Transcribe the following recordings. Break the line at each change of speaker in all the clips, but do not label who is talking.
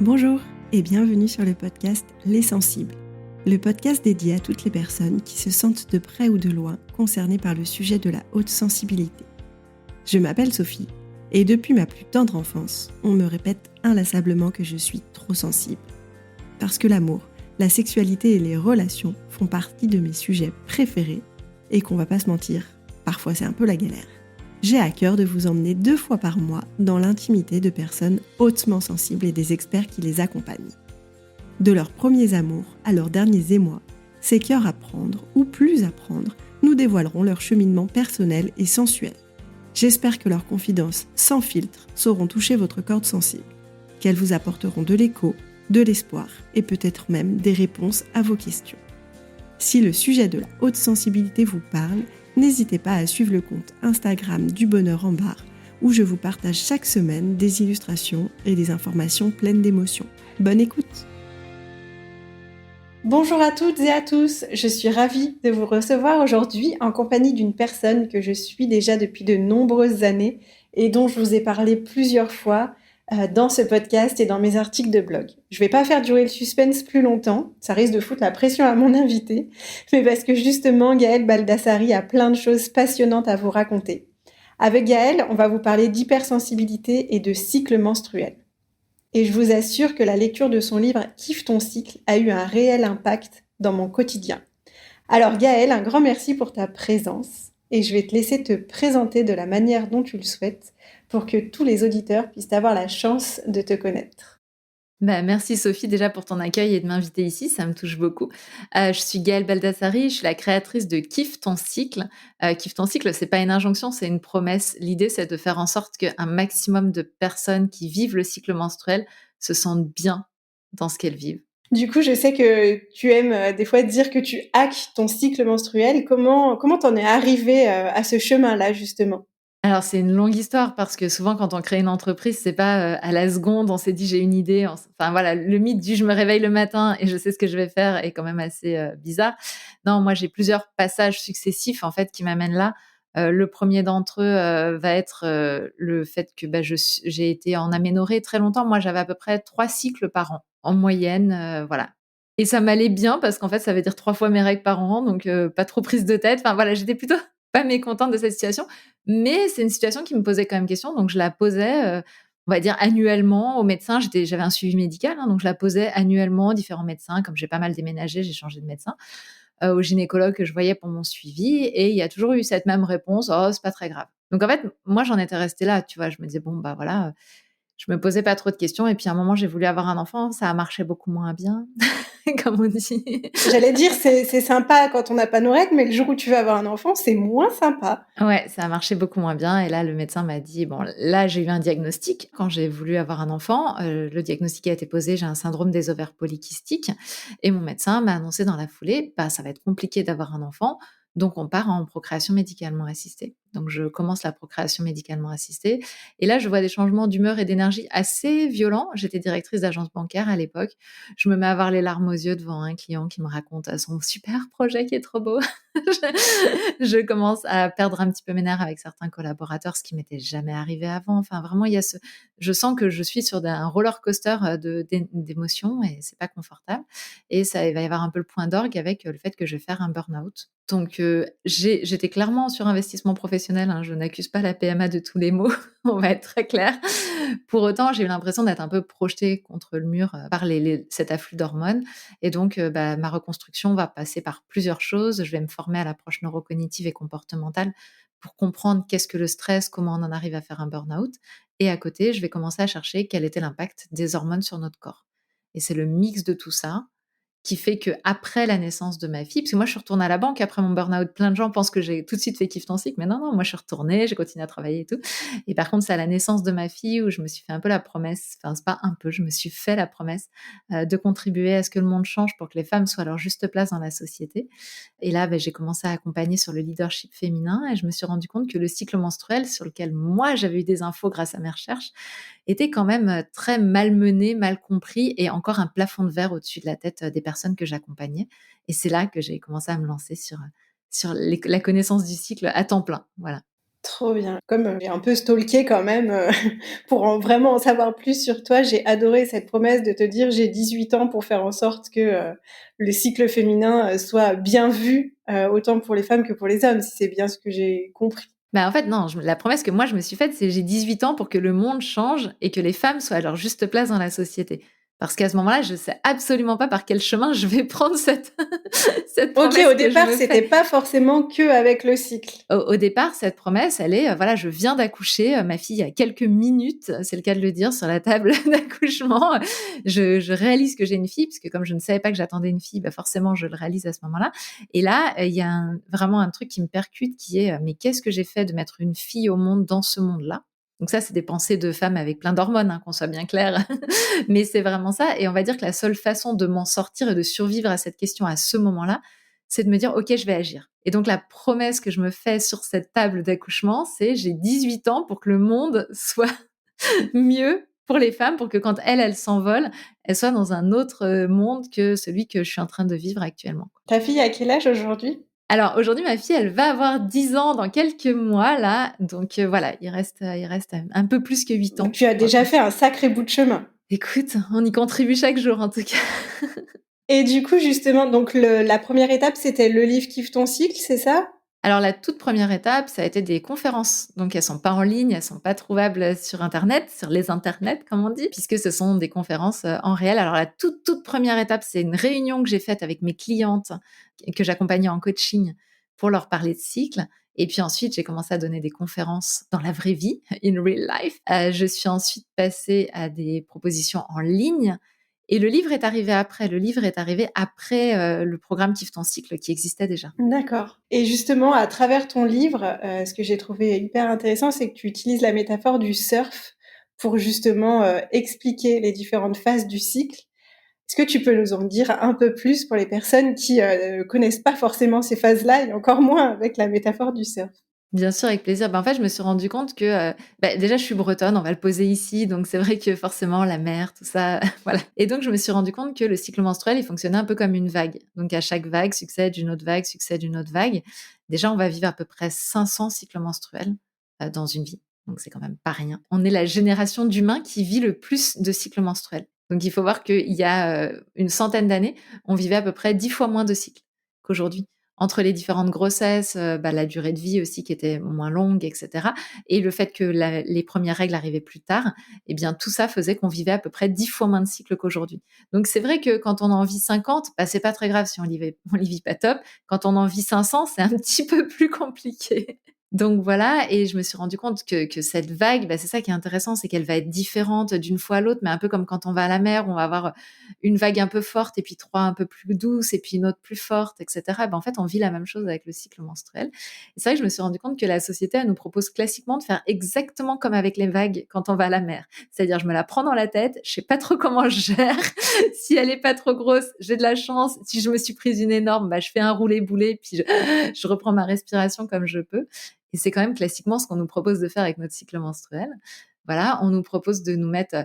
Bonjour et bienvenue sur le podcast Les Sensibles, le podcast dédié à toutes les personnes qui se sentent de près ou de loin concernées par le sujet de la haute sensibilité. Je m'appelle Sophie et depuis ma plus tendre enfance, on me répète inlassablement que je suis trop sensible. Parce que l'amour, la sexualité et les relations font partie de mes sujets préférés et qu'on va pas se mentir, parfois c'est un peu la galère. J'ai à cœur de vous emmener 2 fois par mois dans l'intimité de personnes hautement sensibles et des experts qui les accompagnent. De leurs premiers amours à leurs derniers émois, ces cœurs à prendre ou plus à prendre nous dévoileront leur cheminement personnel et sensuel. J'espère que leurs confidences sans filtre sauront toucher votre corde sensible, qu'elles vous apporteront de l'écho, de l'espoir et peut-être même des réponses à vos questions. Si le sujet de la haute sensibilité vous parle, n'hésitez pas à suivre le compte Instagram du Bonheur en Barre, où je vous partage chaque semaine des illustrations et des informations pleines d'émotions. Bonne écoute! Bonjour à toutes et à tous, je suis ravie de vous recevoir aujourd'hui en compagnie d'une personne que je suis déjà depuis de nombreuses années et dont je vous ai parlé plusieurs fois dans ce podcast et dans mes articles de blog. Je vais pas faire durer le suspense plus longtemps, ça risque de foutre la pression à mon invité, mais parce que justement Gaëlle Baldassari a plein de choses passionnantes à vous raconter. Avec Gaëlle, on va vous parler d'hypersensibilité et de cycle menstruel. Et je vous assure que la lecture de son livre « Kiffe ton cycle » a eu un réel impact dans mon quotidien. Alors Gaëlle, un grand merci pour ta présence et je vais te laisser te présenter de la manière dont tu le souhaites pour que tous les auditeurs puissent avoir la chance de te connaître.
Merci Sophie déjà pour ton accueil et de m'inviter ici, ça me touche beaucoup. Je suis Gaëlle Baldassari, je suis la créatrice de Kiffe ton cycle. Kiffe ton cycle, c'est pas une injonction, c'est une promesse. L'idée, c'est de faire en sorte qu'un maximum de personnes qui vivent le cycle menstruel se sentent bien dans ce qu'elles vivent.
Du coup, je sais que tu aimes des fois dire que tu hackes ton cycle menstruel. Comment t'en es arrivée à ce chemin-là, justement?
Alors c'est une longue histoire parce que souvent quand on crée une entreprise, c'est pas, à la seconde, on s'est dit: «J'ai une idée», enfin voilà, le mythe du «je me réveille le matin et je sais ce que je vais faire» est quand même assez, bizarre. Non, moi j'ai plusieurs passages successifs en fait qui m'amènent là. Le premier d'entre eux, va être, le fait que, j'ai été en aménorrhée très longtemps. Moi j'avais à peu près 3 cycles par an en moyenne, voilà, et ça m'allait bien parce qu'en fait ça veut dire 3 fois mes règles par an, donc pas trop prise de tête. Enfin voilà, j'étais plutôt pas mécontente de cette situation. Mais c'est une situation qui me posait quand même question, donc je la posais, on va dire annuellement au médecin. J'avais un suivi médical, hein, donc je la posais annuellement aux différents médecins. Comme j'ai pas mal déménagé, j'ai changé de médecin, au gynécologue que je voyais pour mon suivi, et il y a toujours eu cette même réponse: «Oh, c'est pas très grave». Donc en fait, moi, j'en étais restée là, tu vois? Je me disais: «Bon, bah, voilà», je me posais pas trop de questions, et puis à un moment, j'ai voulu avoir un enfant, ça a marché beaucoup moins bien, comme on dit.
J'allais dire, c'est sympa quand on n'a pas nos règles, mais le jour où tu veux avoir un enfant, c'est moins sympa.
Ouais, ça a marché beaucoup moins bien, et là, le médecin m'a dit bon, là, j'ai eu un diagnostic quand j'ai voulu avoir un enfant, le diagnostic a été posé, j'ai un syndrome des ovaires polykystiques, et mon médecin m'a annoncé dans la foulée: «Bah, ça va être compliqué d'avoir un enfant, donc on part en procréation médicalement assistée». Donc je commence la procréation médicalement assistée, et là, je vois des changements d'humeur et d'énergie assez violents. J'étais directrice d'agence bancaire à l'époque. Je me mets à avoir les larmes aux yeux devant un client qui me raconte, son super projet qui est trop beau. Je commence à perdre un petit peu mes nerfs avec certains collaborateurs, ce qui m'était jamais arrivé avant. Enfin, vraiment, il y a je sens que je suis sur un roller coaster d'émotions, et c'est pas confortable. Et ça, il va y avoir un peu le point d'orgue avec le fait que je vais faire un burn-out. Donc, j'étais clairement en surinvestissement professionnel, hein. Je n'accuse pas la PMA de tous les maux, on va être très clair. Pour autant, j'ai eu l'impression d'être un peu projetée contre le mur par cet afflux d'hormones. Et donc, ma reconstruction va passer par plusieurs choses. Je vais me former à l'approche neurocognitive et comportementale pour comprendre qu'est-ce que le stress, comment on en arrive à faire un burn-out. Et à côté, je vais commencer à chercher quel était l'impact des hormones sur notre corps. Et c'est le mix de tout ça qui fait qu'après la naissance de ma fille, parce que moi je suis retournée à la banque après mon burn-out, plein de gens pensent que j'ai tout de suite fait Kiffe ton cycle, mais non, non, moi je suis retournée, j'ai continué à travailler et tout. Et par contre, c'est à la naissance de ma fille où je me suis fait un peu la promesse, enfin c'est pas un peu, je me suis fait la promesse de contribuer à ce que le monde change pour que les femmes soient à leur juste place dans la société. Et là, j'ai commencé à accompagner sur le leadership féminin, et je me suis rendu compte que le cycle menstruel, sur lequel moi j'avais eu des infos grâce à mes recherches, était quand même très malmené, mal compris, et encore un plafond de verre au-dessus de la tête des personnes que j'accompagnais. Et c'est là que j'ai commencé à me lancer sur la connaissance du cycle à temps plein. Voilà.
Trop bien. Comme, j'ai un peu stalké quand même, pour vraiment en savoir plus sur toi, j'ai adoré cette promesse de te dire: «J'ai 18 ans pour faire en sorte que, le cycle féminin, soit bien vu, autant pour les femmes que pour les hommes», si c'est bien ce que j'ai compris.
Bah, en fait, non, la promesse que moi je me suis faite, c'est j'ai 18 ans pour que le monde change et que les femmes soient à leur juste place dans la société. Parce qu'à ce moment-là, je sais absolument pas par quel chemin je vais prendre cette cette
OK,
promesse
au
que je
départ,
me
c'était
fais.
pas forcément qu'avec le cycle.
Au départ, cette promesse, elle est, voilà, je viens d'accoucher, ma fille a quelques minutes, c'est le cas de le dire, sur la table d'accouchement. Je réalise que j'ai une fille, puisque comme je ne savais pas que j'attendais une fille, bah, forcément, je le réalise à ce moment-là. Et là, il y a vraiment un truc qui me percute qui est, mais qu'est-ce que j'ai fait de mettre une fille au monde dans ce monde-là? Donc ça, c'est des pensées de femmes avec plein d'hormones, hein, qu'on soit bien clair. Mais c'est vraiment ça. Et on va dire que la seule façon de m'en sortir et de survivre à cette question à ce moment-là, c'est de me dire: «OK, je vais agir». Et donc la promesse que je me fais sur cette table d'accouchement, c'est: j'ai 18 ans pour que le monde soit mieux pour les femmes, pour que quand elles s'envolent, elles soient dans un autre, monde que celui que je suis en train de vivre actuellement.
Ta fille a quel âge aujourd'hui?
Alors aujourd'hui, ma fille, elle va avoir 10 ans dans quelques mois là, donc voilà, il reste un peu plus que 8
Donc
ans.
tu as déjà fait un sacré bout de chemin.
Écoute, on y contribue chaque jour en tout cas.
Et du coup, justement, donc la première étape, c'était le livre Kiffe ton cycle, c'est ça?
Alors la toute première étape, ça a été des conférences. Donc elles sont pas en ligne, elles sont pas trouvables sur internet, sur les internets comme on dit, puisque ce sont des conférences, en réel. Alors la toute première étape, c'est une réunion que j'ai faite avec mes clientes que j'accompagnais en coaching pour leur parler de cycle. Et puis ensuite, j'ai commencé à donner des conférences dans la vraie vie, in real life. Je suis ensuite passée à des propositions en ligne et le livre est arrivé après. Le livre est arrivé après, le programme Kiffe ton cycle qui existait déjà.
D'accord. Et justement, à travers ton livre, ce que j'ai trouvé hyper intéressant, c'est que tu utilises la métaphore du surf pour justement, expliquer les différentes phases du cycle. Est-ce que tu peux nous en dire un peu plus pour les personnes qui, connaissent pas forcément ces phases-là et encore moins avec la métaphore du surf?
Bien sûr, avec plaisir. En fait, je me suis rendu compte que, déjà, je suis bretonne, on va le poser ici, donc c'est vrai que forcément la mer, tout ça, voilà. Et donc je me suis rendu compte que le cycle menstruel, il fonctionnait un peu comme une vague. Donc à chaque vague succède une autre vague, succède une autre vague. Déjà, on va vivre à peu près 500 cycles menstruels, dans une vie, donc c'est quand même pas rien. On est la génération d'humains qui vit le plus de cycles menstruels. Donc il faut voir qu'il y a, une centaine d'années, on vivait à peu près 10 fois moins de cycles qu'aujourd'hui. Entre les différentes grossesses, la durée de vie aussi qui était moins longue et cetera et le fait que les premières règles arrivaient plus tard et bien tout ça faisait qu'on vivait à peu près 10 fois moins de cycles qu'aujourd'hui. Donc c'est vrai que quand on en vit 50, c'est pas très grave si on les vit pas top. Quand on en vit 500, c'est un petit peu plus compliqué. Donc voilà et je me suis rendu compte que cette vague, c'est ça qui est intéressant, c'est qu'elle va être différente d'une fois à l'autre, mais un peu comme quand on va à la mer, on va avoir une vague un peu forte et puis 3 un peu plus douces et puis une autre plus forte et cetera. En fait, on vit la même chose avec le cycle menstruel et c'est vrai que je me suis rendu compte que la société, elle nous propose classiquement de faire exactement comme avec les vagues quand on va à la mer. C'est-à-dire, je me la prends dans la tête, je sais pas trop comment je gère. Si elle est pas trop grosse, j'ai de la chance. Si je me suis prise une énorme, je fais un roulé-boulé puis je reprends ma respiration comme je peux et c'est quand même classiquement ce qu'on nous propose de faire avec notre cycle menstruel. Voilà, on nous propose de nous mettre,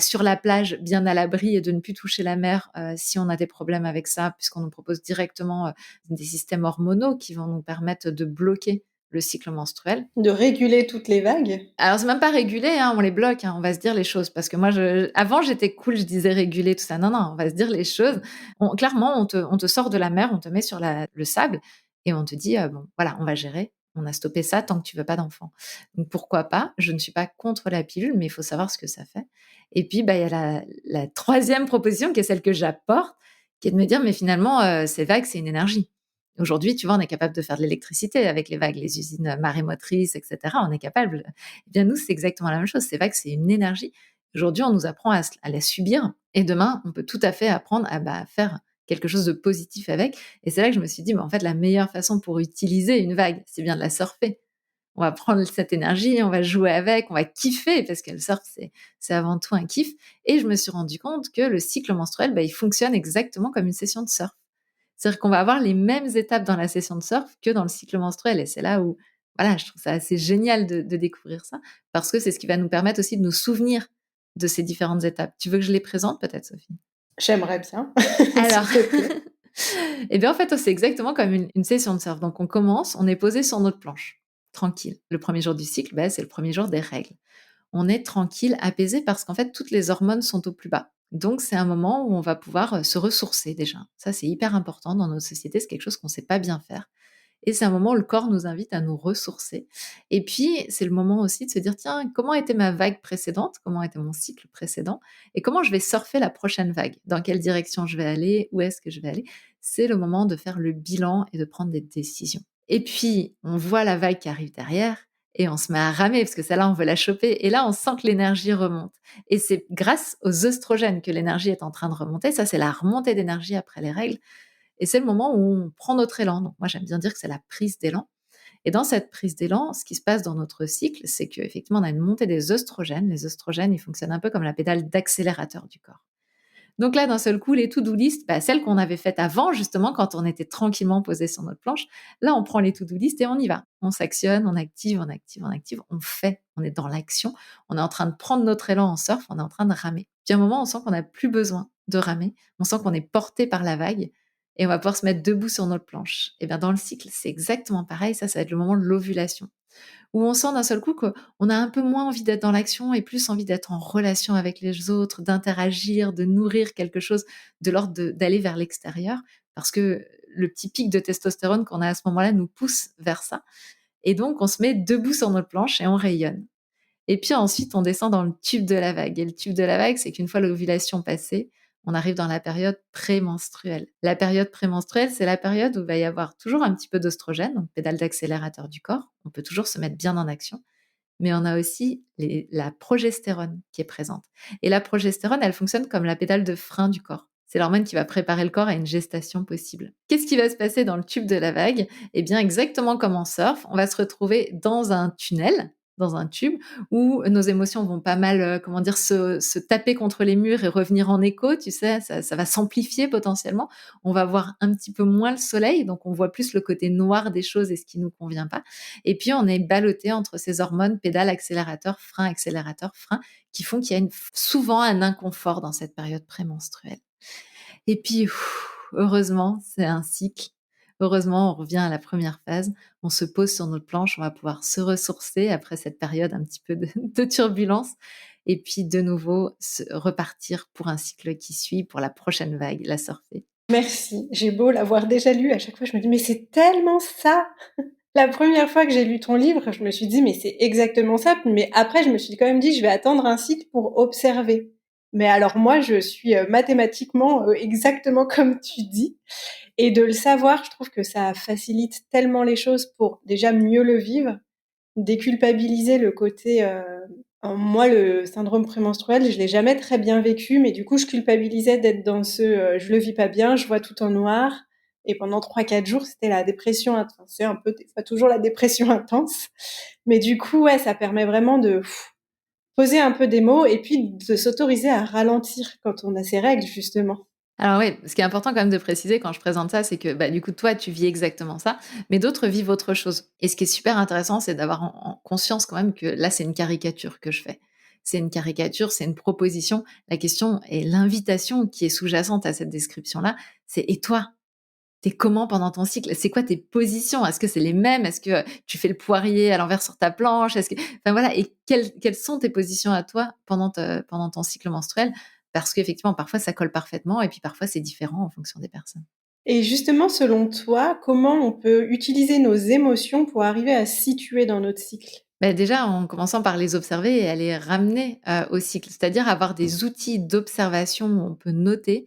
sur la plage, bien à l'abri et de ne plus toucher la mer, si on a des problèmes avec ça, puisqu'on nous propose directement, des systèmes hormonaux qui vont nous permettre de bloquer le cycle menstruel.
De réguler toutes les vagues?
Alors c'est même pas réguler, hein, on les bloque, hein, on va se dire les choses parce que moi avant j'étais cool, je disais réguler tout ça. Non, non, on va se dire les choses. Clairement, on te sort de la mer, on te met sur le sable et on te dit, «Bon, voilà, on va gérer. On a stoppé ça tant que tu veux pas d'enfant». Donc pourquoi pas? Je ne suis pas contre la pilule, mais il faut savoir ce que ça fait. Et puis, il y a la 3e proposition qui est celle que j'apporte, qui est de me dire: «Mais finalement, ces vagues, c'est une énergie». Aujourd'hui, tu vois, on est capable de faire de l'électricité avec les vagues, les usines marémotrices et cetera, on est capable. Eh bien, nous, c'est exactement la même chose. Ces vagues, c'est une énergie. Aujourd'hui, on nous apprend à la subir et demain, on peut tout à fait apprendre à faire quelque chose de positif avec. Et c'est là que je me suis dit, en fait, la meilleure façon pour utiliser une vague, c'est bien de la surfer. On va prendre cette énergie, on va jouer avec, on va kiffer parce que le surf, c'est avant tout un kiff. Et je me suis rendu compte que le cycle menstruel, il fonctionne exactement comme une session de surf. C'est-à-dire qu'on va avoir les mêmes étapes dans la session de surf que dans le cycle menstruel et c'est là où, voilà, je trouve ça assez génial de découvrir ça parce que c'est ce qui va nous permettre aussi de nous souvenir de ces différentes étapes. Tu veux que je les présente peut-être, Sophie?
J'aimerais bien,
Alors,
s'il te plaît.
et bien, en fait, c'est exactement comme une session de surf. Donc on commence, on est posé sur notre planche. tranquille. Le premier jour du cycle, c'est le premier jour des règles. On est tranquille, apaisé parce qu'en fait, toutes les hormones sont au plus bas. Donc, c'est un moment où on va pouvoir se ressourcer déjà. Ça, c'est hyper important dans notre société. C'est quelque chose qu'on ne sait pas bien faire. Et c'est un moment où le corps nous invite à nous ressourcer. Et puis, c'est le moment aussi de se dire, tiens, comment était ma vague précédente? Comment était mon cycle précédent? Et comment je vais surfer la prochaine vague? Dans quelle direction je vais aller? Où est-ce que je vais aller? C'est le moment de faire le bilan et de prendre des décisions. Et puis, on voit la vague qui arrive derrière et on se met à ramer parce que celle-là, on veut la choper. Et là, on sent que l'énergie remonte. Et c'est grâce aux œstrogènes que l'énergie est en train de remonter. Ça, c'est la remontée d'énergie après les règles. Et c'est le moment où on prend notre élan. Donc moi, j'aime bien dire que c'est la prise d'élan. Et dans cette prise d'élan, ce qui se passe dans notre cycle, c'est qu'effectivement, on a une montée des œstrogènes. Les œstrogènes, ils fonctionnent un peu comme la pédale d'accélérateur du corps. Donc là, d'un seul coup, les to-do list, celles qu'on avait faites avant, justement, quand on était tranquillement posé sur notre planche, là, on prend les to-do list et on y va. On s'actionne, on active, on active, on active, on fait, on est dans l'action, on est en train de prendre notre élan en surf, on est en train de ramer. Puis à un moment, on sent qu'on n'a plus besoin de ramer, on sent qu'on est porté par la vague et on va pouvoir se mettre debout sur notre planche. Et bien dans le cycle, c'est exactement pareil, ça va être le moment de l'ovulation où on sent d'un seul coup qu'on a un peu moins envie d'être dans l'action et plus envie d'être en relation avec les autres, d'interagir, de nourrir quelque chose de l'ordre d'aller vers l'extérieur, parce que le petit pic de testostérone qu'on a à ce moment-là nous pousse vers ça. Et donc, on se met debout sur notre planche et on rayonne. Et puis ensuite, on descend dans le tube de la vague. Et le tube de la vague, c'est qu'une fois l'ovulation passée, on arrive dans la période prémenstruelle. La période prémenstruelle, c'est la période où il va y avoir toujours un petit peu d'oestrogène, donc pédale d'accélérateur du corps. On peut toujours se mettre bien en action. Mais on a aussi la progestérone qui est présente. Et la progestérone, elle fonctionne comme la pédale de frein du corps. C'est l'hormone qui va préparer le corps à une gestation possible. Qu'est-ce qui va se passer dans le tube de la vague? Eh bien, exactement comme en surf, on va se retrouver dans un tunnel, dans un tube, où nos émotions vont pas mal, se taper contre les murs et revenir en écho, tu sais, ça va s'amplifier potentiellement. On va voir un petit peu moins le soleil, donc on voit plus le côté noir des choses et ce qui nous convient pas. Et puis, on est ballotté entre ces hormones pédale, accélérateur, frein, qui font qu'il y a souvent un inconfort dans cette période prémenstruelle. Et puis, heureusement, c'est un cycle. Heureusement, on revient à la première phase. On se pose sur notre planche, on va pouvoir se ressourcer après cette période un petit peu de turbulence. Et puis, de nouveau, repartir pour un cycle qui suit, pour la prochaine vague, la surfer.
Merci. J'ai beau l'avoir déjà lu, à chaque fois je me dis mais c'est tellement ça. La première fois que j'ai lu ton livre, je me suis dit mais c'est exactement ça. Mais après je me suis quand même dit je vais attendre un cycle pour observer. Mais alors moi je suis mathématiquement exactement comme tu dis. Et de le savoir, je trouve que ça facilite tellement les choses pour déjà mieux le vivre, déculpabiliser le côté moi, le syndrome prémenstruel, je l'ai jamais très bien vécu, mais du coup, je culpabilisais d'être dans je le vis pas bien, je vois tout en noir. Et pendant 3-4 jours, c'était la dépression intense. C'est un peu, des fois, toujours la dépression intense. Mais du coup, ouais, ça permet vraiment de poser un peu des mots et puis de s'autoriser à ralentir quand on a ses règles, justement.
Alors oui, ce qui est important quand même de préciser quand je présente ça, c'est que du coup, toi, tu vis exactement ça, mais d'autres vivent autre chose. Et ce qui est super intéressant, c'est d'avoir en conscience quand même que là, c'est une caricature que je fais. C'est une caricature, c'est une proposition. La question et l'invitation qui est sous-jacente à cette description-là, c'est et toi, t'es comment pendant ton cycle? C'est quoi tes positions? Est-ce que c'est les mêmes? Est-ce que tu fais le poirier à l'envers sur ta planche? Enfin voilà, et quelles sont tes positions à toi pendant ton cycle menstruel? Parce qu'effectivement, parfois ça colle parfaitement et puis parfois c'est différent en fonction des personnes.
Et justement, selon toi, comment on peut utiliser nos émotions pour arriver à se situer dans notre cycle?
Déjà en commençant par les observer et à les ramener, au cycle, c'est-à-dire avoir des outils d'observation où on peut noter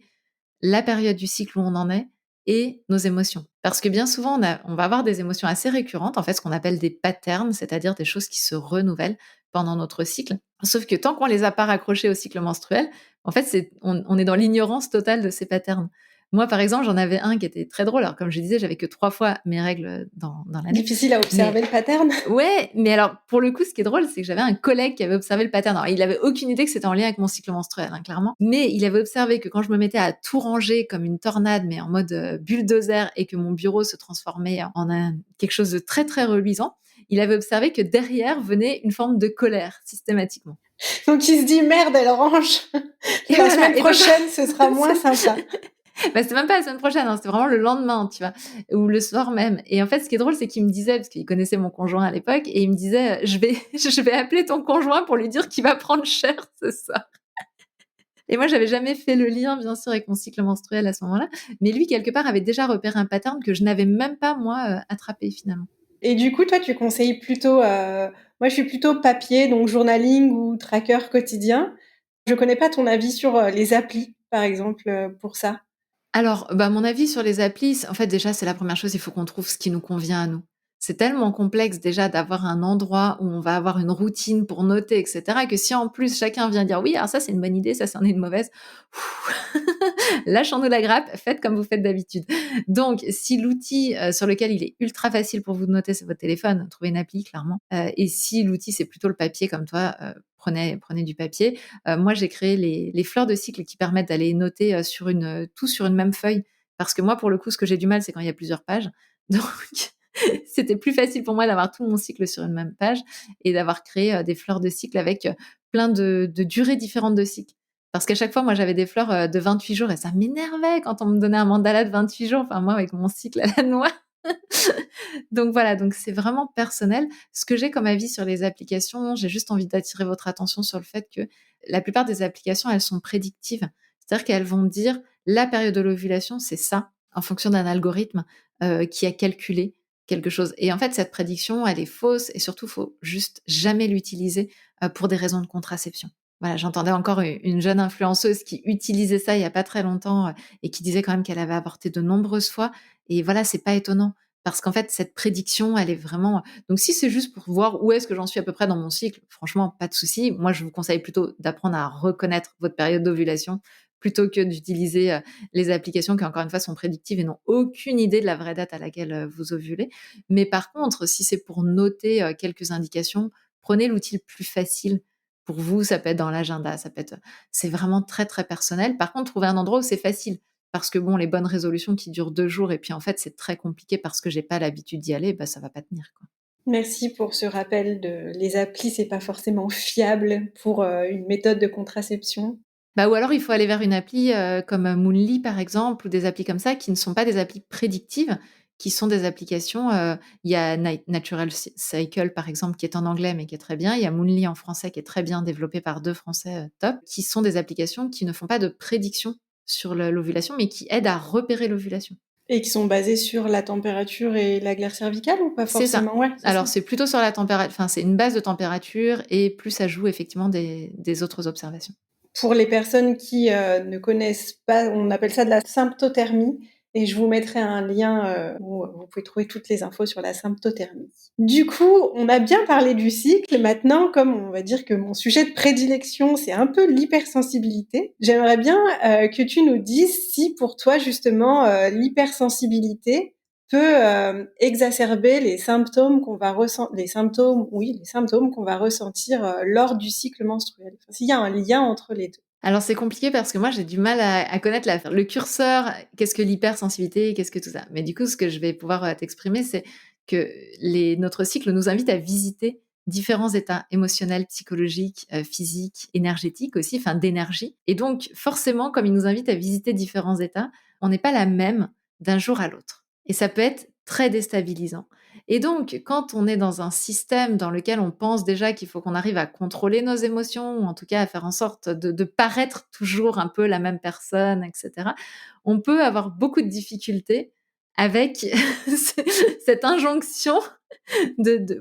la période du cycle où on en est et nos émotions. Parce que bien souvent, on va avoir des émotions assez récurrentes, en fait, ce qu'on appelle des patterns, c'est-à-dire des choses qui se renouvellent pendant notre cycle. Sauf que tant qu'on les a pas raccrochés au cycle menstruel, en fait, on est dans l'ignorance totale de ces patterns. Moi, par exemple, j'en avais un qui était très drôle. Alors, comme je disais, j'avais que 3 fois mes règles, dans l'année.
Difficile à observer
Mais
le pattern?
ouais, mais alors, pour le coup, ce qui est drôle, c'est que j'avais un collègue qui avait observé le pattern. Alors, il avait aucune idée que c'était en lien avec mon cycle menstruel, hein, clairement. Mais il avait observé que quand je me mettais à tout ranger comme une tornade, mais en mode bulldozer, et que mon bureau se transformait en quelque chose de très, très reluisant, il avait observé que derrière venait une forme de colère, systématiquement.
Donc il se dit: «Merde, elle range.
Et
La
voilà,
semaine
et donc
prochaine, ce sera moins sympa».
Bah, c'était même pas la semaine prochaine, hein, c'était vraiment le lendemain, tu vois? Ou le soir même et en fait, ce qui est drôle, c'est qu'il me disait parce qu'il connaissait mon conjoint à l'époque et il me disait: «Je vais je vais appeler ton conjoint pour lui dire qu'il va prendre cher ce soir». Et moi, j'avais jamais fait le lien, bien sûr, avec mon cycle menstruel à ce moment-là, mais lui, quelque part, avait déjà repéré un pattern que je n'avais même pas, moi, attrapé finalement.
Et du coup, toi, tu conseilles plutôt, moi, je suis plutôt papier, donc journaling ou tracker quotidien. Je connais pas ton avis sur, les applis, par exemple, pour ça.
Alors, bah, mon avis sur les applis, en fait, déjà, c'est la première chose, il faut qu'on trouve ce qui nous convient à nous. C'est tellement complexe déjà d'avoir un endroit où on va avoir une routine pour noter, et cetera, que si en plus chacun vient dire: «Oui, alors ça c'est une bonne idée, ça c'en est une mauvaise», lâchons-nous la grappe, faites comme vous faites d'habitude. Donc si l'outil, sur lequel il est ultra facile pour vous de noter, c'est votre téléphone, trouvez une appli clairement, et si l'outil c'est plutôt le papier comme toi, prenez du papier. Moi, j'ai créé les fleurs de cycle qui permettent d'aller noter, tout sur une même feuille. Parce que moi, pour le coup, ce que j'ai du mal, c'est quand il y a plusieurs pages. Donc c'était plus facile pour moi d'avoir tout mon cycle sur une même page et d'avoir créé, des fleurs de cycle avec, plein de durées différentes de cycle. Parce qu'à chaque fois, moi, j'avais des fleurs, de 28 jours et ça m'énervait quand on me donnait un mandala de 28 jours. Enfin, moi, avec mon cycle à la noix. Donc voilà, donc c'est vraiment personnel. Ce que j'ai comme avis sur les applications, j'ai juste envie d'attirer votre attention sur le fait que la plupart des applications, elles sont prédictives. C'est-à-dire qu'elles vont dire: «La période de l'ovulation, c'est ça», en fonction d'un algorithme, qui a calculé quelque chose et en fait, cette prédiction, elle est fausse et surtout, faut juste jamais l'utiliser, pour des raisons de contraception. Voilà, j'entendais encore une jeune influenceuse qui utilisait ça il y a pas très longtemps, et qui disait quand même qu'elle avait avorté de nombreuses fois et voilà, c'est pas étonnant. Parce qu'en fait, cette prédiction, elle est vraiment donc si c'est juste pour voir où est-ce que j'en suis à peu près dans mon cycle, franchement, pas de souci. Moi, je vous conseille plutôt d'apprendre à reconnaître votre période d'ovulation plutôt que d'utiliser, les applications qui, encore une fois, sont prédictives et n'ont aucune idée de la vraie date à laquelle, vous ovulez. Mais par contre, si c'est pour noter, quelques indications, prenez l'outil le plus facile pour vous. Ça peut être dans l'agenda, ça peut être c'est vraiment très, très personnel. Par contre, trouvez un endroit où c'est facile. Parce que bon, les bonnes résolutions qui durent 2 jours et puis en fait, c'est très compliqué parce que j'ai pas l'habitude d'y aller, bah, ça va pas tenir, quoi.
Merci pour ce rappel de les applis, c'est pas forcément fiable pour, une méthode de contraception.
Bah, ou alors il faut aller vers une appli, comme, Moonly par exemple ou des applis comme ça qui ne sont pas des applis prédictives, qui sont des applications, il y a Natural Cycle par exemple qui est en anglais mais qui est très bien. Il y a Moonly en français qui est très bien développé par 2 Français, top, qui sont des applications qui ne font pas de prédiction sur l'ovulation mais qui aident à repérer l'ovulation.
Et qui sont basés sur la température et la glaire cervicale ou pas
C'est ça.
forcément? Ouais, c'est ça.
Alors c'est plutôt sur la température. Enfin, c'est une base de température et plus ça joue effectivement des autres observations.
Pour les personnes qui, ne connaissent pas, on appelle ça de la symptothermie et je vous mettrai un lien, où vous pouvez trouver toutes les infos sur la symptothermie. Du coup, on a bien parlé du cycle. Maintenant, comme on va dire que mon sujet de prédilection, c'est un peu l'hypersensibilité, j'aimerais bien, que tu nous dises si pour toi justement, l'hypersensibilité peut, exacerber les symptômes qu'on va ressentir, lors du cycle menstruel. Enfin, s'il y a un lien entre les 2.
Alors c'est compliqué parce que moi j'ai du mal à connaître le curseur, qu'est-ce que l'hypersensibilité, qu'est-ce que tout ça? Mais du coup, ce que je vais pouvoir, t'exprimer, c'est que notre cycle nous invite à visiter différents états émotionnels, psychologiques, physiques, énergétiques aussi, enfin d'énergie et donc forcément, comme il nous invite à visiter différents états, on n'est pas la même d'un jour à l'autre et ça peut être très déstabilisant. Et donc, quand on est dans un système dans lequel on pense déjà qu'il faut qu'on arrive à contrôler nos émotions, ou en tout cas à faire en sorte de paraître toujours un peu la même personne, et cetera, on peut avoir beaucoup de difficultés avec cette injonction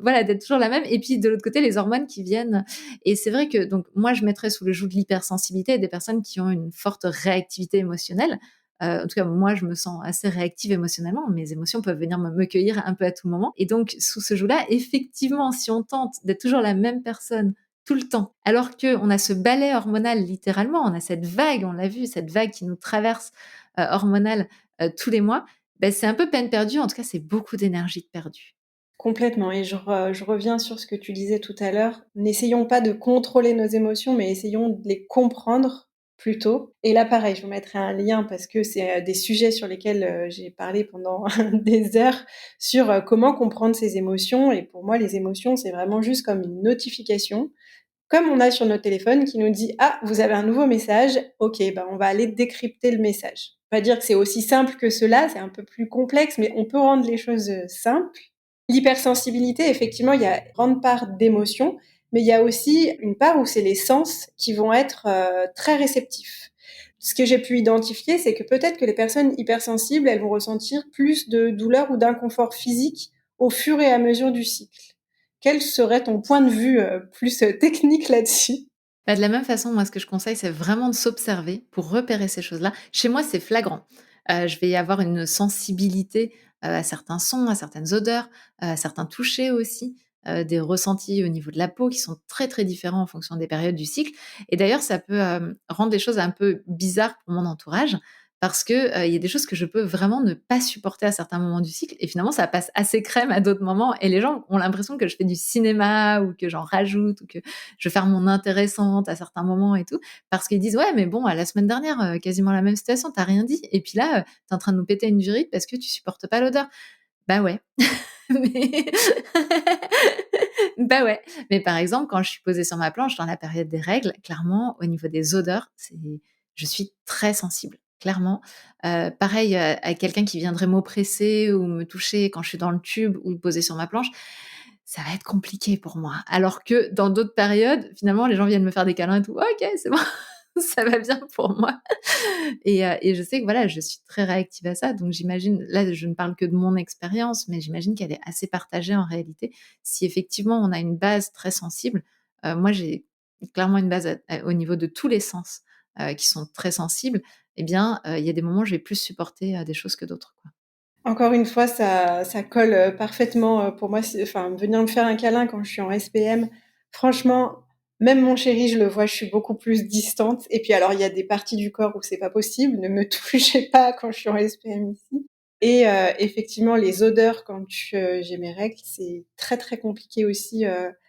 voilà, d'être toujours la même et puis de l'autre côté, les hormones qui viennent et c'est vrai que donc moi, je mettrais sous le joug de l'hypersensibilité des personnes qui ont une forte réactivité émotionnelle. En tout cas, moi, je me sens assez réactive émotionnellement. Mes émotions peuvent venir me cueillir un peu à tout moment et donc sous ce joug-là, effectivement, si on tente d'être toujours la même personne tout le temps, alors qu'on a ce balai hormonal littéralement, on a cette vague, on l'a vu, cette vague qui nous traverse, hormonale, tous les mois, beh, c'est un peu peine perdue. En tout cas, c'est beaucoup d'énergie de perdue.
Complètement et je reviens sur ce que tu disais tout à l'heure. N'essayons pas de contrôler nos émotions, mais essayons de les comprendre plutôt. Et là, pareil, je vous mettrai un lien parce que c'est, des sujets sur lesquels, j'ai parlé pendant des heures sur, comment comprendre ses émotions et pour moi, les émotions, c'est vraiment juste comme une notification comme on a sur notre téléphone qui nous dit: «Ah, vous avez un nouveau message, OK, bah, on va aller décrypter le message». On va dire que c'est aussi simple que cela, c'est un peu plus complexe, mais on peut rendre les choses, simples. L'hypersensibilité, effectivement, il y a une grande part d'émotion, mais il y a aussi une part où c'est les sens qui vont être, très réceptifs. Ce que j'ai pu identifier, c'est que peut-être que les personnes hypersensibles, elles vont ressentir plus de douleur ou d'inconfort physique au fur et à mesure du cycle. Quel serait ton point de vue, plus, technique là-dessus?
Bah, de la même façon, moi, ce que je conseille, c'est vraiment de s'observer pour repérer ces choses-là. Chez moi, c'est flagrant. Je vais y avoir une sensibilité, à certains sons, à certaines odeurs, à certains touchés aussi, des ressentis au niveau de la peau qui sont très, très différents en fonction des périodes du cycle et d'ailleurs, ça peut, rendre les choses un peu bizarres pour mon entourage parce que, il y a des choses que je peux vraiment ne pas supporter à certains moments du cycle et finalement, ça passe assez crème à d'autres moments et les gens ont l'impression que je fais du cinéma ou que j'en rajoute ou que je vais faire mon intéressante à certains moments et tout, parce qu'ils disent: «Ouais, mais bon, à la semaine dernière, quasiment la même situation, tu as rien dit et puis là, tu es en train de nous péter une durite parce que tu supportes pas l'odeur». Bah ouais, mais bah ouais, mais par exemple, quand je suis posée sur ma planche dans la période des règles, clairement, au niveau des odeurs, je suis très sensible, clairement. Pareil, à quelqu'un qui viendrait m'oppresser ou me toucher quand je suis dans le tube ou posée sur ma planche, ça va être compliqué pour moi. Alors que dans d'autres périodes, finalement, les gens viennent me faire des câlins et tout: «OK, c'est bon, ça va bien pour moi». Et je sais que voilà, je suis très réactive à ça, donc j'imagine là, je ne parle que de mon expérience, mais j'imagine qu'elle est assez partagée en réalité. Si effectivement on a une base très sensible, moi j'ai clairement une base au niveau de tous les sens, qui sont très sensibles, eh bien, il y a des moments où je vais plus supporter, des choses que d'autres, quoi.
Encore une fois, ça colle, parfaitement, pour moi, c'est enfin, venir me faire un câlin quand je suis en SPM, franchement, même mon chéri, je le vois, je suis beaucoup plus distante et puis alors, il y a des parties du corps où c'est pas possible, ne me touchez pas quand je suis en SPM ici et effectivement, les odeurs quand j'ai mes règles, c'est très, très compliqué aussi,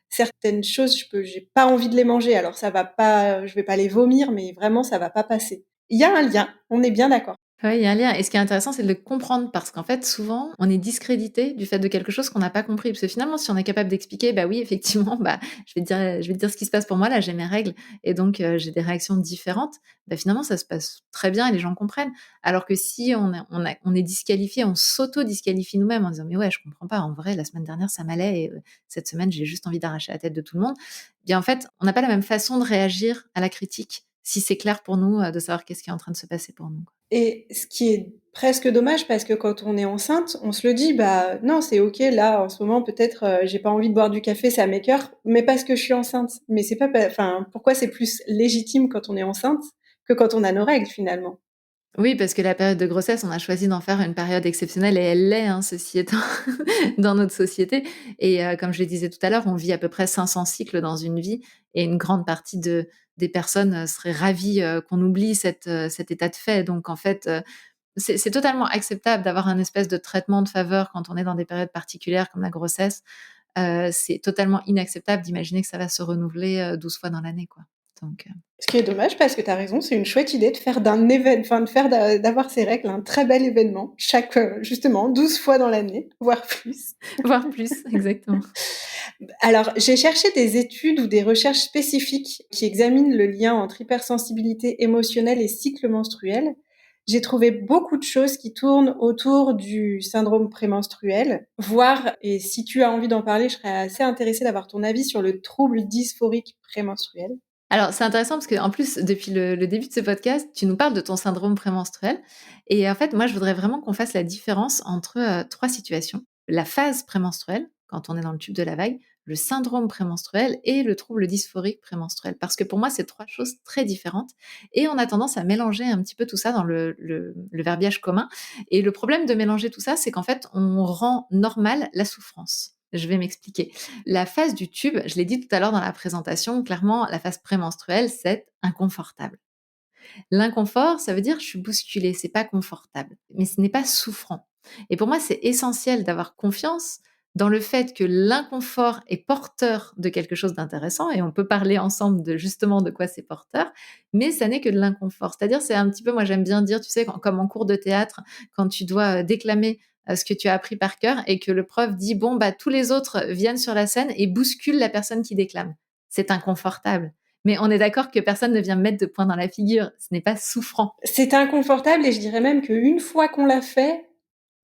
certaines choses, j'ai pas envie de les manger, alors ça va pas, je vais pas les vomir, mais vraiment ça va pas passer. Il y a un lien, on est bien d'accord.
Ouais, il y a un lien et ce qui est intéressant, c'est de le comprendre parce qu'en fait, souvent, on est discrédité du fait de quelque chose qu'on n'a pas compris. Parce que finalement, si on est capable d'expliquer, bah oui, effectivement, bah, je vais te dire ce qui se passe pour moi, là, j'ai mes règles et donc j'ai des réactions différentes. Bah, finalement, ça se passe très bien et les gens comprennent. Alors que si on est disqualifié, on s'auto-disqualifie nous-mêmes en disant: «Mais ouais, je comprends pas, en vrai, la semaine dernière, ça m'allait et cette semaine, j'ai juste envie d'arracher la tête de tout le monde». Bien, en fait, on n'a pas la même façon de réagir à la critique si c'est clair pour nous, de savoir qu'est-ce qui est en train de se passer pour nous.
Et ce qui est presque dommage parce que quand on est enceinte, on se le dit: «Bah, non, c'est OK, là, en ce moment, peut-être, j'ai pas envie de boire du café, ça m'écoeure, mais parce que je suis enceinte». Mais c'est pas enfin, pourquoi c'est plus légitime quand on est enceinte que quand on a nos règles, finalement?
Oui, parce que la période de grossesse, on a choisi d'en faire une période exceptionnelle et elle l'est, hein, ceci étant, dans notre société et comme je le disais tout à l'heure, on vit à peu près 500 cycles dans une vie et une grande partie des personnes, seraient ravies, qu'on oublie cet état de fait. Donc en fait, c'est totalement acceptable d'avoir un espèce de traitement de faveur quand on est dans des périodes particulières comme la grossesse. C'est totalement inacceptable d'imaginer que ça va se renouveler, 12 fois dans l'année, quoi. Donc
Ce qui est dommage parce que tu as raison, c'est une chouette idée de faire d'un évén enfin, de faire d'avoir ces règles un très bel événement chaque, justement 12 fois dans l'année, voire plus.
voire plus, exactement.
Alors, j'ai cherché des études ou des recherches spécifiques qui examinent le lien entre hypersensibilité émotionnelle et cycle menstruel. J'ai trouvé beaucoup de choses qui tournent autour du syndrome prémenstruel, voire, et si tu as envie d'en parler, je serais assez intéressée d'avoir ton avis sur le trouble dysphorique prémenstruel.
Alors, c'est intéressant parce qu'en plus, depuis le début de ce podcast, tu nous parles de ton syndrome prémenstruel et en fait, moi, je voudrais vraiment qu'on fasse la différence entre, 3 situations. La phase prémenstruelle, quand on est dans le tube de la vague, le syndrome prémenstruel et le trouble dysphorique prémenstruel. Parce que pour moi, c'est 3 choses très différentes et on a tendance à mélanger un petit peu tout ça dans le verbiage commun et le problème de mélanger tout ça, c'est qu'en fait, on rend normale la souffrance. Je vais m'expliquer. La phase du tube, je l'ai dit tout à l'heure dans la présentation, clairement, la phase prémenstruelle, c'est inconfortable. L'inconfort, ça veut dire je suis bousculée, c'est pas confortable, mais ce n'est pas souffrant. Et pour moi, c'est essentiel d'avoir confiance dans le fait que l'inconfort est porteur de quelque chose d'intéressant et on peut parler ensemble de justement de quoi c'est porteur, mais ça n'est que de l'inconfort. C'est-à-dire, c'est un petit peu, moi j'aime bien dire, tu sais, comme en cours de théâtre, quand tu dois déclamer ce que tu as appris par cœur et que le prof dit, bon, bah, tous les autres viennent sur la scène et bousculent la personne qui déclame. c'est inconfortable. Mais on est d'accord que personne ne vient me mettre de poing dans la figure. Ce n'est pas souffrant.
C'est inconfortable et je dirais même qu'une fois qu'on l'a fait,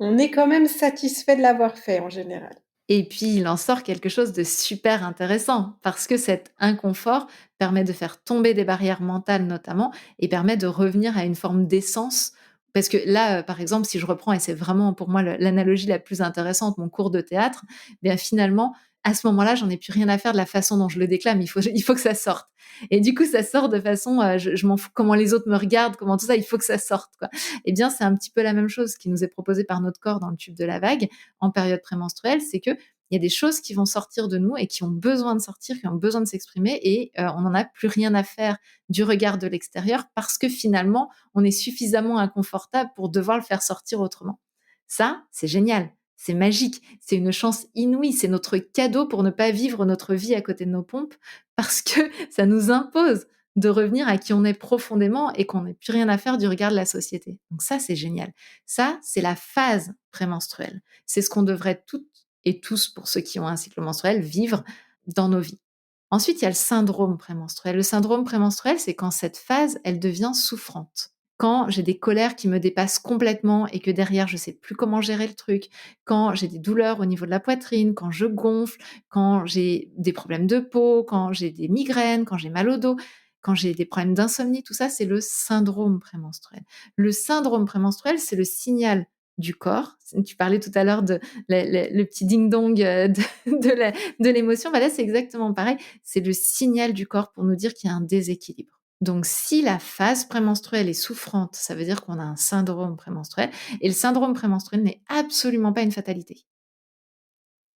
on est quand même satisfait de l'avoir fait en général.
Et puis, il en sort quelque chose de super intéressant parce que cet inconfort permet de faire tomber des barrières mentales notamment et permet de revenir à une forme d'essence. Parce que là, par exemple, si je reprends, et c'est vraiment pour moi l'analogie la plus intéressante, mon cours de théâtre, bien finalement, à ce moment-là, j'en ai plus rien à faire de la façon dont je le déclame. Il faut que ça sorte. Et du coup, ça sort de façon, je m'en fous comment les autres me regardent, comment tout ça, il faut que ça sorte, quoi. Eh bien, c'est un petit peu la même chose qui nous est proposée par notre corps dans le tube de la vague en période prémenstruelle, c'est que il y a des choses qui vont sortir de nous et qui ont besoin de sortir, qui ont besoin de s'exprimer et on n'en a plus rien à faire du regard de l'extérieur parce que finalement, on est suffisamment inconfortable pour devoir le faire sortir autrement. Ça, c'est génial, c'est magique, c'est une chance inouïe, c'est notre cadeau pour ne pas vivre notre vie à côté de nos pompes parce que ça nous impose de revenir à qui on est profondément et qu'on n'ait plus rien à faire du regard de la société. Donc ça, c'est génial. Ça, c'est la phase prémenstruelle. C'est ce qu'on devrait toutes et tous, pour ceux qui ont un cycle menstruel, vivre dans nos vies. Ensuite, il y a le syndrome prémenstruel. Le syndrome prémenstruel, c'est quand cette phase, elle devient souffrante. Quand j'ai des colères qui me dépassent complètement et que derrière, je sais plus comment gérer le truc, quand j'ai des douleurs au niveau de la poitrine, quand je gonfle, quand j'ai des problèmes de peau, quand j'ai des migraines, quand j'ai mal au dos, quand j'ai des problèmes d'insomnie, tout ça, c'est le syndrome prémenstruel. Le syndrome prémenstruel, c'est le signal du corps. Tu parlais tout à l'heure de le petit ding-dong de l'émotion. Bah là, c'est exactement pareil. C'est le signal du corps pour nous dire qu'il y a un déséquilibre. Donc, si la phase prémenstruelle est souffrante, ça veut dire qu'on a un syndrome prémenstruel. Et le syndrome prémenstruel n'est absolument pas une fatalité.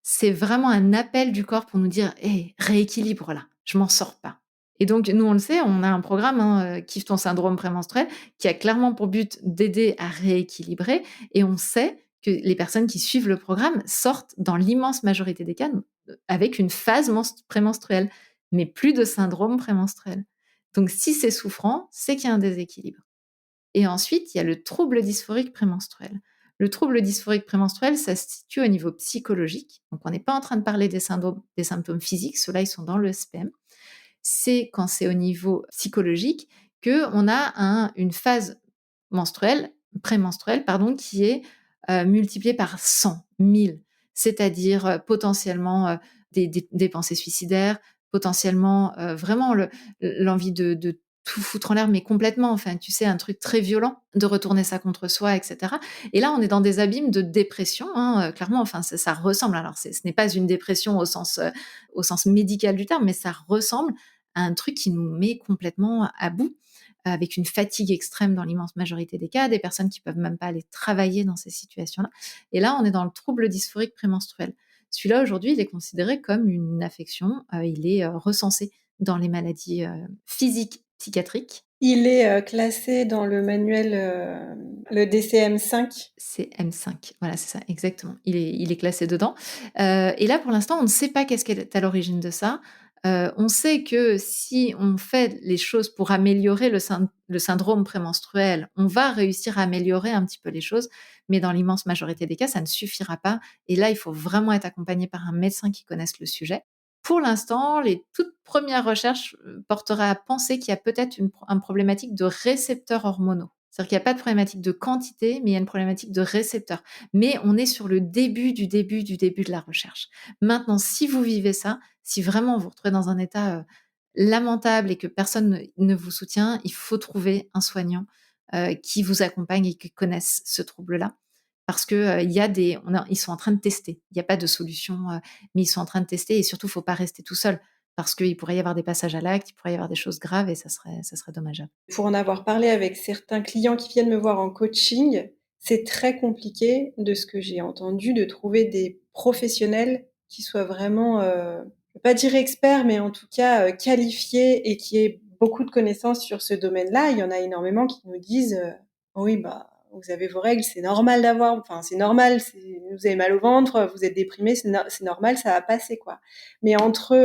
C'est vraiment un appel du corps pour nous dire: «Hé, rééquilibre là, je m'en sors pas». Et donc nous, on le sait, on a un programme, hein, Kiffe ton syndrome prémenstruel, qui a clairement pour but d'aider à rééquilibrer et on sait que les personnes qui suivent le programme sortent dans l'immense majorité des cas, avec une phase prémenstruelle, mais plus de syndrome prémenstruel. Donc si c'est souffrant, c'est qu'il y a un déséquilibre. Et ensuite, il y a le trouble dysphorique prémenstruel. Le trouble dysphorique prémenstruel, ça se situe au niveau psychologique. Donc, on n'est pas en train de parler des symptômes physiques, ceux-là, ils sont dans le SPM. C'est quand c'est au niveau psychologique qu'on a une phase prémenstruelle, pardon, qui est multipliée par 100, 1000, c'est-à-dire potentiellement des pensées suicidaires, potentiellement vraiment l'envie de tout foutre en l'air, mais complètement, enfin, tu sais, un truc très violent, de retourner ça contre soi, etc. Et là, on est dans des abîmes de dépression, hein, clairement, enfin, ça ressemble, alors ce n'est pas une dépression au sens médical du terme, mais ça ressemble à un truc qui nous met complètement à bout, avec une fatigue extrême dans l'immense majorité des cas, des personnes qui peuvent même pas aller travailler dans ces situations-là. Et là, on est dans le trouble dysphorique prémenstruel. Celui-là, aujourd'hui, il est considéré comme une affection, il est recensé dans les maladies physiques psychiatriques.
Il est classé dans le manuel, le DCM-5.
C'est M5, voilà, c'est ça, exactement. Il est classé dedans. Et là, pour l'instant, on ne sait pas qu'est-ce qui est à l'origine de ça. On sait que si on fait les choses pour améliorer le syndrome prémenstruel, on va réussir à améliorer un petit peu les choses, mais dans l'immense majorité des cas, ça ne suffira pas. Et là, il faut vraiment être accompagné par un médecin qui connaisse le sujet. Pour l'instant, les toutes premières recherches porteraient à penser qu'il y a peut-être une problématique de récepteurs hormonaux. C'est-à-dire qu'il n'y a pas de problématique de quantité, mais il y a une problématique de récepteurs. Mais on est sur le début du début du début de la recherche. Maintenant, si vous vivez ça, si vraiment vous vous retrouvez dans un état lamentable et que personne ne vous soutient, il faut trouver un soignant qui vous accompagne et qui connaisse ce trouble-là. Parce que ils sont en train de tester. Il n'y a pas de solution, mais ils sont en train de tester et surtout, il ne faut pas rester tout seul parce qu'il pourrait y avoir des passages à l'acte, il pourrait y avoir des choses graves et ça serait dommageable.
Pour en avoir parlé avec certains clients qui viennent me voir en coaching, c'est très compliqué, de ce que j'ai entendu, de trouver des professionnels qui soient vraiment, je vais pas dire experts, mais en tout cas, qualifiés et qui aient beaucoup de connaissances sur ce domaine-là. Il y en a énormément qui nous disent, «Oui, bah, vous avez vos règles, c'est normal c'est normal, vous avez mal au ventre, vous êtes déprimé, c'est normal, ça va passer, quoi». Mais entre,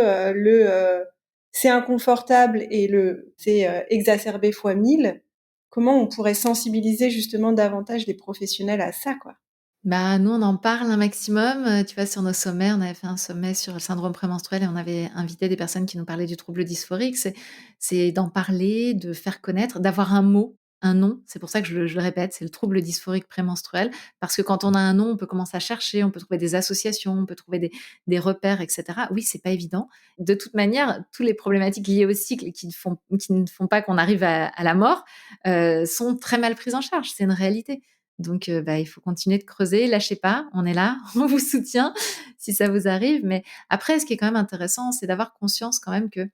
c'est inconfortable et c'est exacerbé fois 1000, comment on pourrait sensibiliser justement davantage les professionnels à ça, quoi?
Bah, nous, on en parle un maximum, tu vois, sur nos sommets. On avait fait un sommet sur le syndrome prémenstruel et on avait invité des personnes qui nous parlaient du trouble dysphorique. C'est d'en parler, de faire connaître, d'avoir un mot, un nom. C'est pour ça que je le répète, c'est le trouble dysphorique prémenstruel. Parce que quand on a un nom, on peut commencer à chercher, on peut trouver des associations, on peut trouver des repères, et cetera. Oui, c'est pas évident. De toute manière, tous les problématiques liées au cycle qui ne font pas qu'on arrive à la mort, sont très mal prises en charge. C'est une réalité. Donc, bah, il faut continuer de creuser, lâchez pas, on est là, on vous soutient si ça vous arrive. Mais après, ce qui est quand même intéressant, c'est d'avoir conscience quand même que,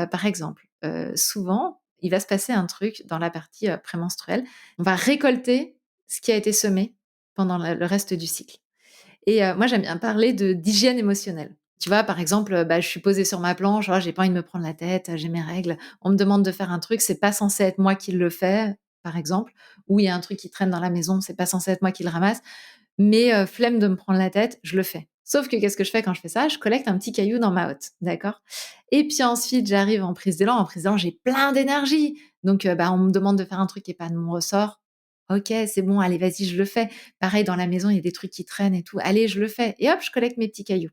par exemple, souvent, il va se passer un truc dans la partie, prémenstruelle. On va récolter ce qui a été semé pendant le reste du cycle. Et moi, j'aime bien parler d'hygiène émotionnelle. Tu vois, par exemple, bah, je suis posée sur ma planche, oh, j'ai pas envie de me prendre la tête, j'ai mes règles. On me demande de faire un truc, c'est pas censé être moi qui le fais, par exemple, ou il y a un truc qui traîne dans la maison, c'est pas censé être moi qui le ramasse, mais flemme de me prendre la tête, je le fais. Sauf que qu'est-ce que je fais quand je fais ça? Je collecte un petit caillou dans ma hotte, d'accord? Et puis ensuite, j'arrive en prise d'élan. En prise d'élan, j'ai plein d'énergie. Donc, bah, on me demande de faire un truc qui est pas de mon ressort. OK, c'est bon, allez, vas-y, je le fais. Pareil, dans la maison, il y a des trucs qui traînent et tout. Allez, je le fais. Et hop, je collecte mes petits cailloux.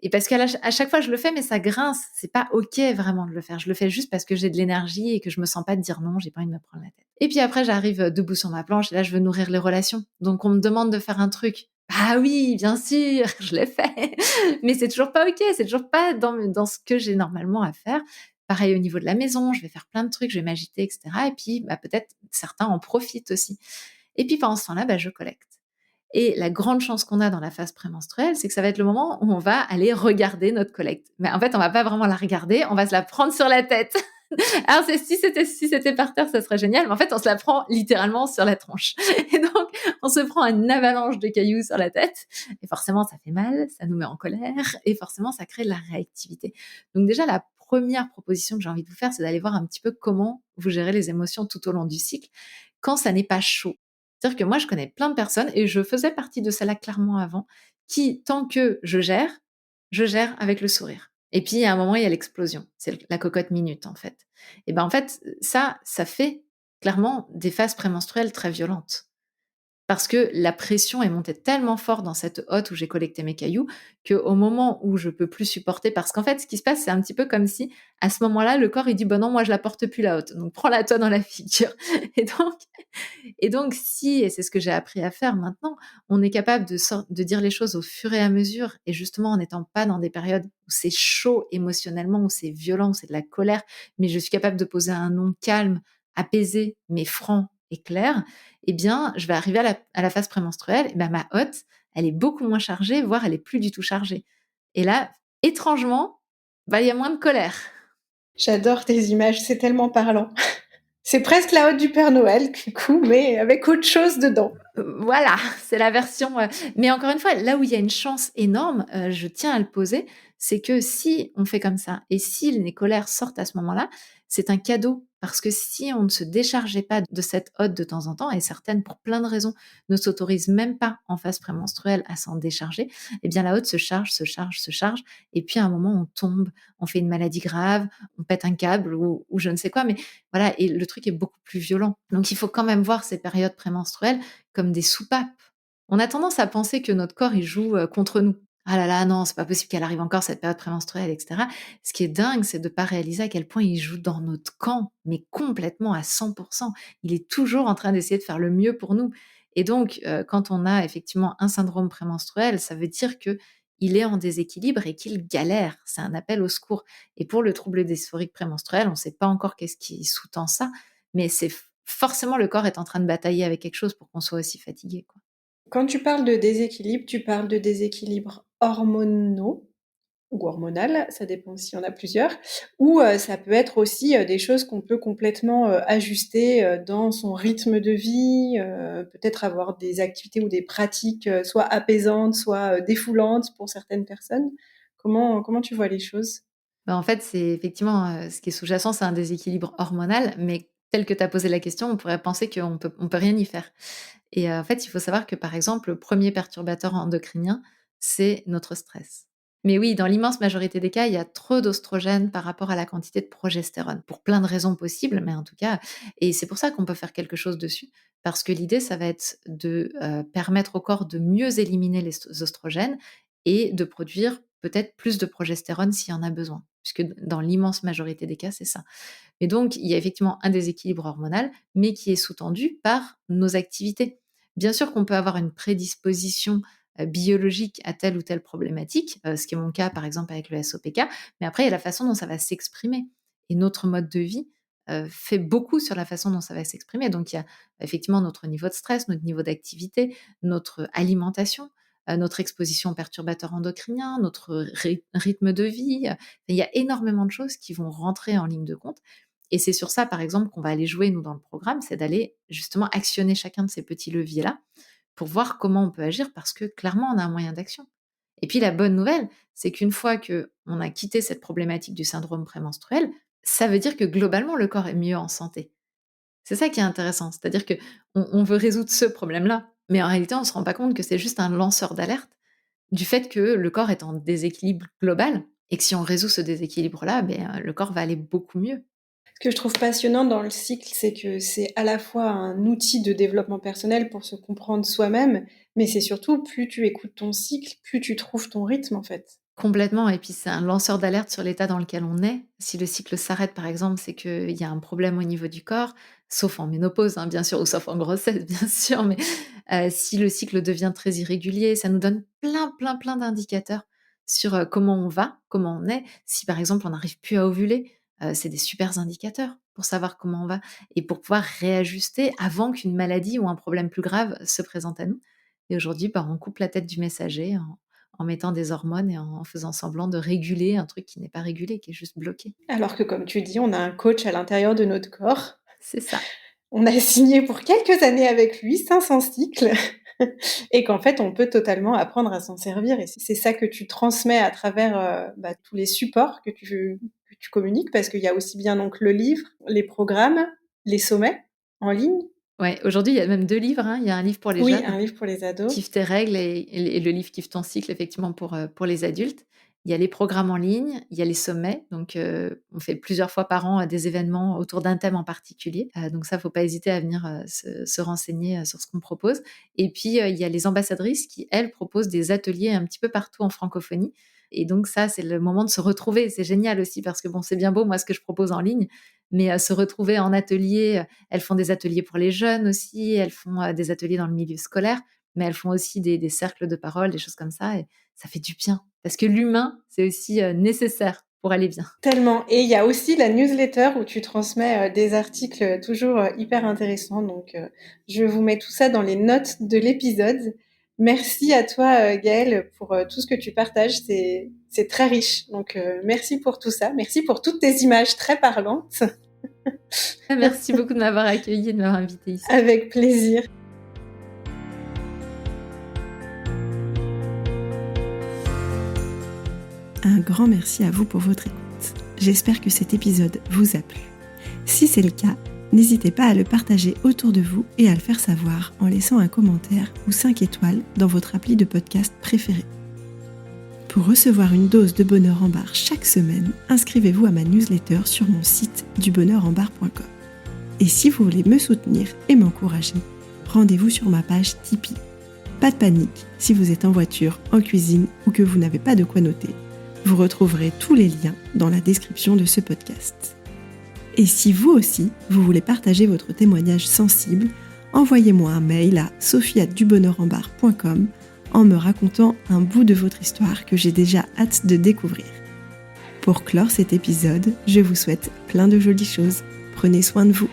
Et parce qu'à à chaque fois, je le fais, mais ça grince. C'est pas OK vraiment de le faire. Je le fais juste parce que j'ai de l'énergie et que je me sens pas de dire non, j'ai pas envie de me prendre la tête. Et puis après, j'arrive debout sur ma planche et là, je veux nourrir les relations. Donc, on me demande de faire un truc. Ah oui, bien sûr, je l'ai fait. Mais c'est toujours pas OK. C'est toujours pas dans ce que j'ai normalement à faire. Pareil au niveau de la maison, je vais faire plein de trucs, je vais m'agiter, etc. Et puis, bah, peut-être certains en profitent aussi. Et puis pendant ce temps-là, bah, je collecte. Et la grande chance qu'on a dans la phase prémenstruelle, c'est que ça va être le moment où on va aller regarder notre collecte. Mais en fait, on va pas vraiment la regarder, on va se la prendre sur la tête. Alors si c'était par terre, ça serait génial, mais en fait, on se la prend littéralement sur la tronche. Et donc, on se prend une avalanche de cailloux sur la tête. Et forcément, ça fait mal, ça nous met en colère, et forcément, ça crée de la réactivité. Donc déjà, la première proposition que j'ai envie de vous faire, c'est d'aller voir un petit peu comment vous gérez les émotions tout au long du cycle, quand ça n'est pas chaud. C'est-à-dire que moi, je connais plein de personnes, et je faisais partie de celle-là clairement avant, qui, tant que je gère avec le sourire. Et puis, à un moment, il y a l'explosion. C'est la cocotte minute, en fait. Et ben, en fait, ça fait clairement des phases prémenstruelles très violentes. Parce que la pression est montée tellement fort dans cette hotte où j'ai collecté mes cailloux, qu'au moment où je peux plus supporter, parce qu'en fait, ce qui se passe, c'est un petit peu comme si, à ce moment-là, le corps, il dit: «Bah non, moi, je la porte plus la hotte, donc prends-la toi dans la figure». Et donc si, et c'est ce que j'ai appris à faire maintenant, on est capable de dire les choses au fur et à mesure, et justement en n'étant pas dans des périodes où c'est chaud émotionnellement, où c'est violent, où c'est de la colère, mais je suis capable de poser un nom calme, apaisé, mais franc et clair, eh bien, je vais arriver à la phase prémenstruelle, et ben, ma hotte, elle est beaucoup moins chargée, voire elle est plus du tout chargée. Et là, étrangement, bah, il y a moins de colère.
J'adore tes images, c'est tellement parlant. C'est presque la hotte du Père Noël, du coup, mais avec autre chose dedans.
Voilà, c'est la version, mais encore une fois, là où il y a une chance énorme, je tiens à le poser, c'est que si on fait comme ça et si les colères sortent à ce moment-là, c'est un cadeau. Parce que si on ne se déchargeait pas de cette hotte de temps en temps, et certaines, pour plein de raisons, ne s'autorisent même pas en phase prémenstruelle à s'en décharger, eh bien la hotte se charge, se charge, se charge, et puis à un moment on tombe, on fait une maladie grave, on pète un câble ou je ne sais quoi, mais voilà, et le truc est beaucoup plus violent. Donc il faut quand même voir ces périodes prémenstruelles comme des soupapes. On a tendance à penser que notre corps, il joue, contre nous. «Ah là là, non, c'est pas possible qu'elle arrive encore cette période prémenstruelle», et cetera. Ce qui est dingue, c'est de pas réaliser à quel point il joue dans notre camp, mais complètement à 100. Il est toujours en train d'essayer de faire le mieux pour nous, et donc quand on a effectivement un syndrome prémenstruel, ça veut dire que il est en déséquilibre et qu'il galère. C'est un appel au secours, et pour le trouble dysphorique prémenstruel, on ne sait pas encore qu'est-ce qui sous-tend ça, mais c'est forcément le corps est en train de batailler avec quelque chose pour qu'on soit aussi fatigué, quoi.
Quand tu parles de déséquilibre, tu parles de déséquilibre hormonaux ou hormonal, ça dépend s'il y en a plusieurs, ou ça peut être aussi des choses qu'on peut complètement ajuster dans son rythme de vie, peut-être avoir des activités ou des pratiques soit apaisantes, soit défoulantes pour certaines personnes. Comment tu vois les choses?
Bah, en fait, c'est effectivement, ce qui est sous-jacent, c'est un déséquilibre hormonal, mais tel que tu as posé la question, on pourrait penser qu'on peut rien y faire, et en fait, il faut savoir que, par exemple, le premier perturbateur endocrinien, c'est notre stress. Mais oui, dans l'immense majorité des cas, il y a trop d'oestrogènes par rapport à la quantité de progestérone, pour plein de raisons possibles, mais en tout cas et c'est pour ça qu'on peut faire quelque chose dessus, parce que l'idée, ça va être de, permettre au corps de mieux éliminer les oestrogènes et de produire peut-être plus de progestérone s'il y en a besoin, puisque dans l'immense majorité des cas, c'est ça. Et donc, il y a effectivement un déséquilibre hormonal, mais qui est sous-tendu par nos activités. Bien sûr qu'on peut avoir une prédisposition biologique à telle ou telle problématique, ce qui est mon cas par exemple avec le SOPK, mais après il y a la façon dont ça va s'exprimer. Et notre mode de vie fait beaucoup sur la façon dont ça va s'exprimer. Donc il y a effectivement notre niveau de stress, notre niveau d'activité, notre alimentation, notre exposition aux perturbateurs endocriniens, notre rythme de vie. Il y a énormément de choses qui vont rentrer en ligne de compte et c'est sur ça, par exemple, qu'on va aller jouer, nous, dans le programme, c'est d'aller justement actionner chacun de ces petits leviers-là pour voir comment on peut agir parce que clairement, on a un moyen d'action. Et puis la bonne nouvelle, c'est qu'une fois qu'on a quitté cette problématique du syndrome prémenstruel, ça veut dire que globalement, le corps est mieux en santé. C'est ça qui est intéressant, c'est-à-dire qu'on veut résoudre ce problème-là, mais en réalité, on ne se rend pas compte que c'est juste un lanceur d'alerte du fait que le corps est en déséquilibre global et que si on résout ce déséquilibre-là, le corps va aller beaucoup mieux.
Ce que je trouve passionnant dans le cycle, c'est que c'est à la fois un outil de développement personnel pour se comprendre soi-même, mais c'est surtout plus tu écoutes ton cycle, plus tu trouves ton rythme en fait.
Complètement et puis c'est un lanceur d'alerte sur l'état dans lequel on est. Si le cycle s'arrête par exemple, c'est qu'il y a un problème au niveau du corps, sauf en ménopause, hein, bien sûr, ou sauf en grossesse bien sûr, mais si le cycle devient très irrégulier, ça nous donne plein d'indicateurs sur, comment on va, comment on est. Si par exemple on n'arrive plus à ovuler, c'est des supers indicateurs pour savoir comment on va et pour pouvoir réajuster avant qu'une maladie ou un problème plus grave se présente à nous et aujourd'hui, on coupe la tête du messager en mettant des hormones et en faisant semblant de réguler un truc qui n'est pas régulé, qui est juste bloqué.
Alors que comme tu dis, on a un coach à l'intérieur de notre corps.
C'est ça.
On a signé pour quelques années avec lui, 500 cycles, et qu'en fait, on peut totalement apprendre à s'en servir. Et c'est ça que tu transmets à travers tous les supports que tu communiques, parce qu'il y a aussi bien donc le livre, les programmes, les sommets en ligne.
Ouais, aujourd'hui, il y a même 2 livres, hein. Il y a un livre pour les
Oui,
jeunes,
un livre pour les ados.
Kiffe tes règles et le livre Kiffe ton cycle effectivement pour les adultes. Il y a les programmes en ligne, il y a les sommets, donc on fait plusieurs fois par an, des événements autour d'un thème en particulier. Donc ça, faut pas hésiter à venir, se renseigner, sur ce qu'on propose et puis, il y a les ambassadrices qui, elles, proposent des ateliers un petit peu partout en francophonie et donc ça, c'est le moment de se retrouver. C'est génial aussi parce que bon, c'est bien beau moi ce que je propose en ligne, mais se retrouver en atelier, elles font des ateliers pour les jeunes aussi, elles font, des ateliers dans le milieu scolaire mais elles font aussi des cercles de parole, des choses comme ça et ça fait du bien. Parce que l'humain, c'est aussi, nécessaire pour aller bien.
Tellement. Et il y a aussi la newsletter où tu transmets des articles toujours hyper intéressants. Donc, je vous mets tout ça dans les notes de l'épisode. Merci à toi, Gaëlle, pour tout ce que tu partages. C'est très riche. Donc, merci pour tout ça. Merci pour toutes tes images très parlantes.
Merci beaucoup de m'avoir accueillie et de m'avoir invitée ici.
Avec plaisir. Un grand merci à vous pour votre écoute. J'espère que cet épisode vous a plu. Si c'est le cas, n'hésitez pas à le partager autour de vous et à le faire savoir en laissant un commentaire ou 5 étoiles dans votre appli de podcast préféré. Pour recevoir une dose de bonheur en barre chaque semaine, inscrivez-vous à ma newsletter sur mon site dubonheurenbarre.com. Et si vous voulez me soutenir et m'encourager, rendez-vous sur ma page Tipeee. Pas de panique si vous êtes en voiture, en cuisine ou que vous n'avez pas de quoi noter. Vous retrouverez tous les liens dans la description de ce podcast. Et si vous aussi, vous voulez partager votre témoignage sensible, envoyez-moi un mail à sophie@dubonheurenbarre.com en me racontant un bout de votre histoire que j'ai déjà hâte de découvrir. Pour clore cet épisode, je vous souhaite plein de jolies choses. Prenez soin de vous.